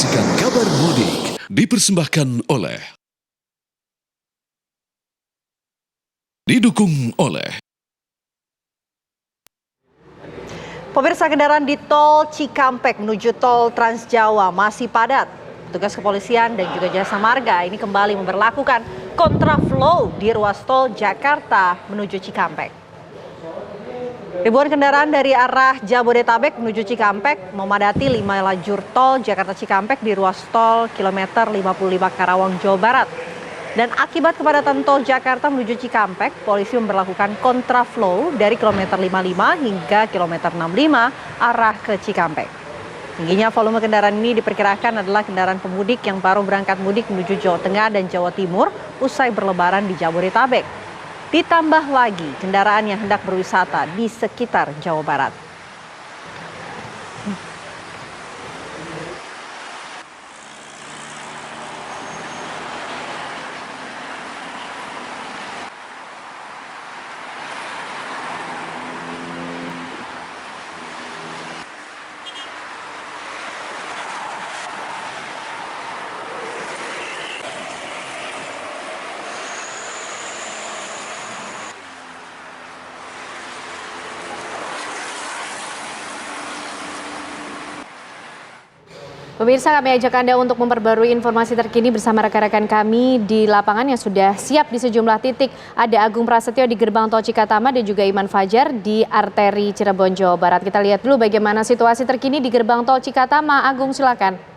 Menyaksikan kabar mudik dipersembahkan oleh didukung oleh Pemirsa, kendaraan di tol Cikampek menuju tol Trans Jawa masih padat. Petugas kepolisian dan juga jasa marga ini kembali memberlakukan kontraflow di ruas tol Jakarta menuju Cikampek. Ribuan kendaraan dari arah Jabodetabek menuju Cikampek memadati 5 lajur tol Jakarta Cikampek di ruas tol kilometer 55 Karawang, Jawa Barat. Dan akibat kepadatan tol Jakarta menuju Cikampek, polisi memberlakukan kontraflow dari kilometer 55 hingga kilometer 65 arah ke Cikampek. Tingginya volume kendaraan ini diperkirakan adalah kendaraan pemudik yang baru berangkat mudik menuju Jawa Tengah dan Jawa Timur usai berlebaran di Jabodetabek. Ditambah lagi kendaraan yang hendak berwisata di sekitar Jawa Barat. Pemirsa, kami ajak Anda untuk memperbarui informasi terkini bersama rekan-rekan kami di lapangan yang sudah siap di sejumlah titik. Ada Agung Prasetyo di gerbang tol Cikatama dan juga Iman Fajar di arteri Cirebon, Jawa Barat. Kita lihat dulu bagaimana situasi terkini di gerbang tol Cikatama. Agung, silakan.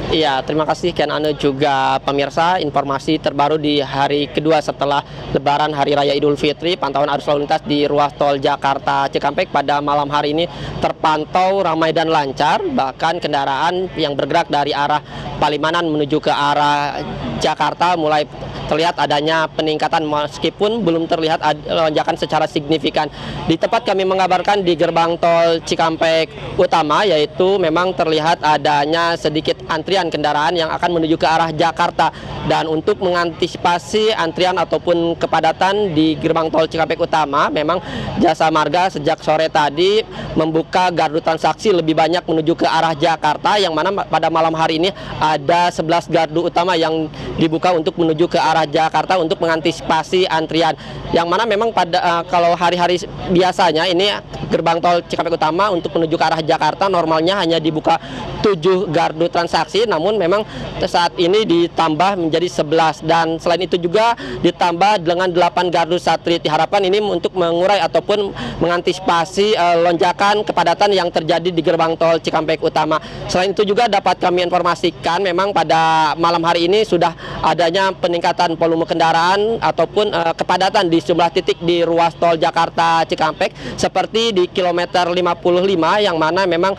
Iya, terima kasih Ken Anu juga pemirsa. Informasi terbaru di hari kedua setelah Lebaran Hari Raya Idul Fitri, pantauan arus lalu lintas di ruas tol Jakarta Cikampek pada malam hari ini terpantau ramai dan lancar. Bahkan kendaraan yang bergerak dari arah Palimanan menuju ke arah Jakarta mulai terlihat adanya peningkatan meskipun belum terlihat lonjakan secara signifikan. Di tempat kami mengabarkan di gerbang tol Cikampek Utama, yaitu memang terlihat adanya sedikit antrian kendaraan yang akan menuju ke arah Jakarta. Dan untuk mengantisipasi antrian ataupun kepadatan di gerbang tol Cikampek Utama, memang jasa marga sejak sore tadi membuka gardu transaksi lebih banyak menuju ke arah Jakarta, yang mana pada malam hari ini ada 11 gardu utama yang dibuka untuk menuju ke arah Jakarta untuk mengantisipasi antrian. Yang mana memang pada kalau hari-hari biasanya ini gerbang tol Cikampek Utama untuk menuju ke arah Jakarta normalnya hanya dibuka 7 gardu transaksi, namun memang saat ini ditambah menjadi 11, dan selain itu juga ditambah dengan 8 gardu Satriti. Harapan ini untuk mengurai ataupun mengantisipasi lonjakan kepadatan yang terjadi di gerbang tol Cikampek Utama. Selain itu juga dapat kami informasikan memang pada malam hari ini sudah adanya peningkatan volume kendaraan ataupun kepadatan di sejumlah titik di ruas tol Jakarta Cikampek, seperti di kilometer 55 yang mana memang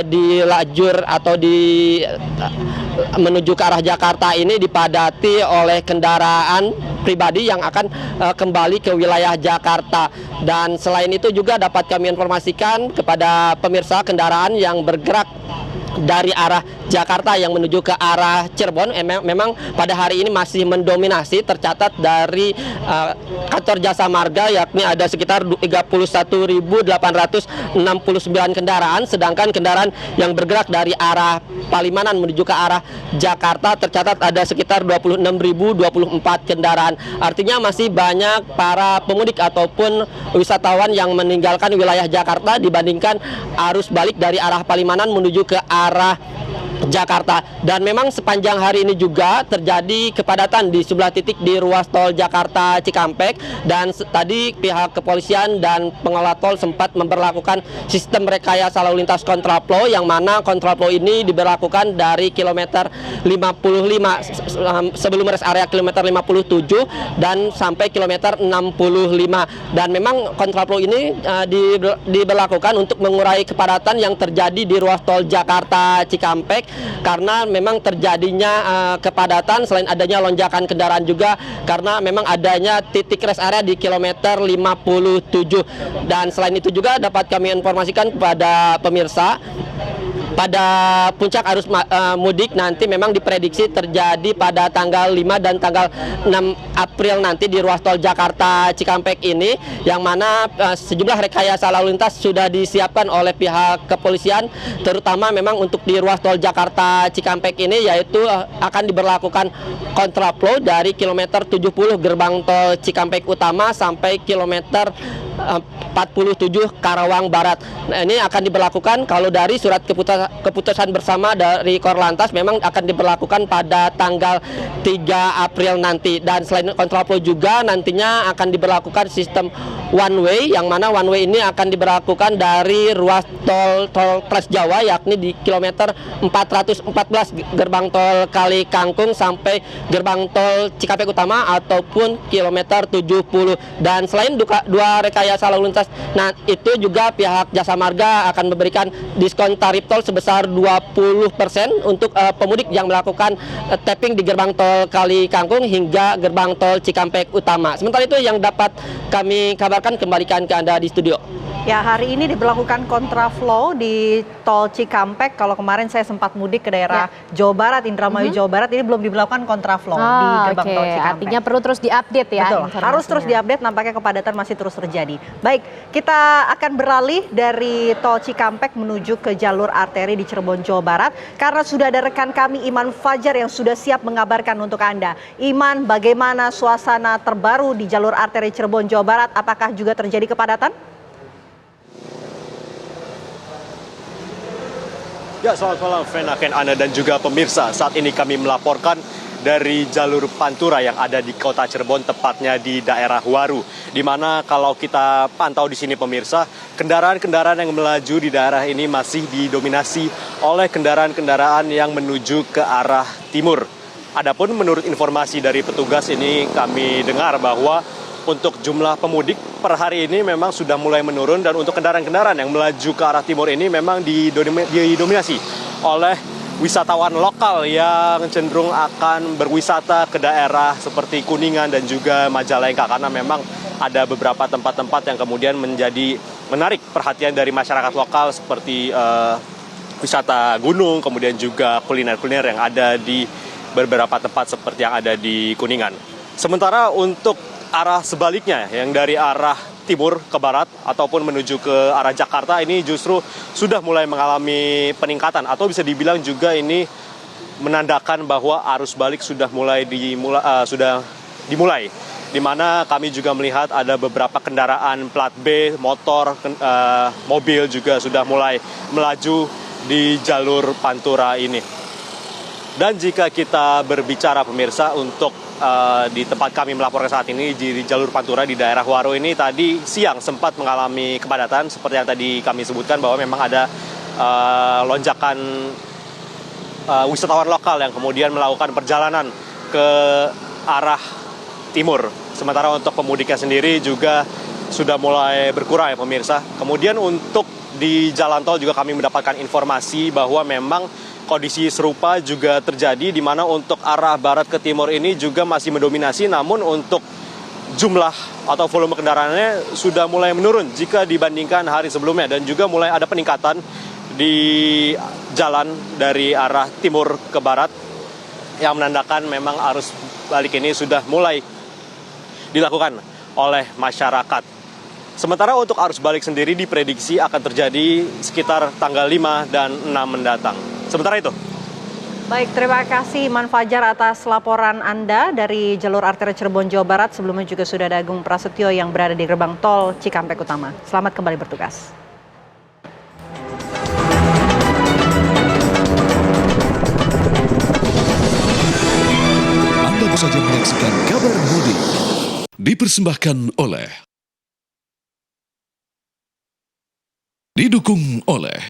di lajur atau di menuju ke arah Jakarta ini dipadati oleh kendaraan pribadi yang akan kembali ke wilayah Jakarta. Dan selain itu juga dapat kami informasikan kepada pemirsa kendaraan yang bergerak dari arah Jakarta yang menuju ke arah Cirebon memang pada hari ini masih mendominasi. Tercatat dari kantor jasa marga yakni ada sekitar 31.869 kendaraan, sedangkan kendaraan yang bergerak dari arah Palimanan menuju ke arah Jakarta tercatat ada sekitar 26.024 kendaraan. Artinya masih banyak para pemudik ataupun wisatawan yang meninggalkan wilayah Jakarta dibandingkan arus balik dari arah Palimanan menuju ke arah Jakarta. Dan memang sepanjang hari ini juga terjadi kepadatan di sebelah titik di ruas tol Jakarta Cikampek, dan tadi pihak kepolisian dan pengelola tol sempat memberlakukan sistem rekayasa lalu lintas kontraflow, yang mana kontraflow ini diberlakukan dari kilometer 55 sebelum rest area kilometer 57 dan sampai kilometer 65. Dan memang kontraflow ini diberlakukan untuk mengurai kepadatan yang terjadi di ruas tol Jakarta Cikampek, karena memang terjadinya kepadatan selain adanya lonjakan kendaraan juga karena memang adanya titik rest area di kilometer 57. Dan selain itu juga dapat kami informasikan kepada pemirsa pada puncak arus mudik nanti memang diprediksi terjadi pada tanggal 5 dan tanggal 6 April nanti di ruas tol Jakarta Cikampek ini, yang mana sejumlah rekayasa lalu lintas sudah disiapkan oleh pihak kepolisian, terutama memang untuk di ruas tol Jakarta Cikampek ini, yaitu akan diberlakukan kontraflow dari kilometer 70 gerbang tol Cikampek Utama sampai kilometer 47 Karawang Barat. Nah, ini akan diberlakukan kalau dari surat keputusan bersama dari Korlantas memang akan diberlakukan pada tanggal 3 April nanti. Dan selain kontraflow juga nantinya akan diberlakukan sistem one way, yang mana one way ini akan diberlakukan dari ruas tol Trans Jawa, yakni di kilometer 414 gerbang tol Kali Kangkung sampai gerbang tol Cikampek Utama ataupun kilometer 70. Dan selain dua rekayasa lalu lintas, nah itu juga pihak Jasa Marga akan memberikan diskon tarif tol sebesar 20% untuk pemudik yang melakukan tapping di gerbang tol Kali Kangkung hingga gerbang tol Cikampek Utama. Sementara itu yang dapat kami kabarkan, kembalikan ke Anda di studio. Ya, hari ini diberlakukan kontraflow di tol Cikampek. Kalau kemarin saya sempat mudik ke daerah Jawa Barat, Indramayu Jawa Barat, ini belum diberlakukan kontraflow di gerbang tol Cikampek. Artinya perlu terus diupdate ya. Betul, harus terus diupdate, nampaknya kepadatan masih terus terjadi. Baik, kita akan beralih dari tol Cikampek menuju ke jalur arteri di Cirebon, Jawa Barat. Karena sudah ada rekan kami Iman Fajar yang sudah siap mengabarkan untuk Anda. Iman, bagaimana suasana terbaru di jalur arteri Cirebon, Jawa Barat? Apakah juga terjadi kepadatan? Ya, selamat malam Vena, Ken, Ana, dan juga pemirsa. Saat ini kami melaporkan dari jalur Pantura yang ada di kota Cirebon, tepatnya di daerah Waru. Di mana kalau kita pantau di sini pemirsa, kendaraan-kendaraan yang melaju di daerah ini masih didominasi oleh kendaraan-kendaraan yang menuju ke arah timur. Adapun menurut informasi dari petugas ini kami dengar bahwa untuk jumlah pemudik per hari ini memang sudah mulai menurun, dan untuk kendaraan-kendaraan yang melaju ke arah timur ini memang didominasi oleh wisatawan lokal yang cenderung akan berwisata ke daerah seperti Kuningan dan juga Majalengka, karena memang ada beberapa tempat-tempat yang kemudian menjadi menarik perhatian dari masyarakat lokal seperti wisata gunung, kemudian juga kuliner-kuliner yang ada di beberapa tempat seperti yang ada di Kuningan. Sementara untuk arah sebaliknya yang dari arah timur ke barat ataupun menuju ke arah Jakarta ini justru sudah mulai mengalami peningkatan, atau bisa dibilang juga ini menandakan bahwa arus balik sudah dimulai, di mana kami juga melihat ada beberapa kendaraan plat B, motor, mobil juga sudah mulai melaju di jalur Pantura ini. Dan jika kita berbicara pemirsa untuk di tempat kami melaporkan saat ini di jalur Pantura di daerah Waru ini, tadi siang sempat mengalami kepadatan seperti yang tadi kami sebutkan, bahwa memang ada lonjakan wisatawan lokal yang kemudian melakukan perjalanan ke arah timur. Sementara untuk pemudiknya sendiri juga sudah mulai berkurang ya pemirsa. Kemudian untuk di jalan tol juga kami mendapatkan informasi bahwa memang kondisi serupa juga terjadi, di mana untuk arah barat ke timur ini juga masih mendominasi, namun untuk jumlah atau volume kendaraannya sudah mulai menurun jika dibandingkan hari sebelumnya, dan juga mulai ada peningkatan di jalan dari arah timur ke barat yang menandakan memang arus balik ini sudah mulai dilakukan oleh masyarakat. Sementara untuk arus balik sendiri diprediksi akan terjadi sekitar tanggal 5 dan 6 mendatang. Sementara itu. Baik, terima kasih Iman Fajar atas laporan Anda dari jalur arteri Cirebon, Jawa Barat. Sebelumnya juga sudah ada Agung Prasetyo yang berada di gerbang tol Cikampek Utama. Selamat kembali bertugas. Anda baru saja menyaksikan kabar mudik. Dipersembahkan oleh, didukung oleh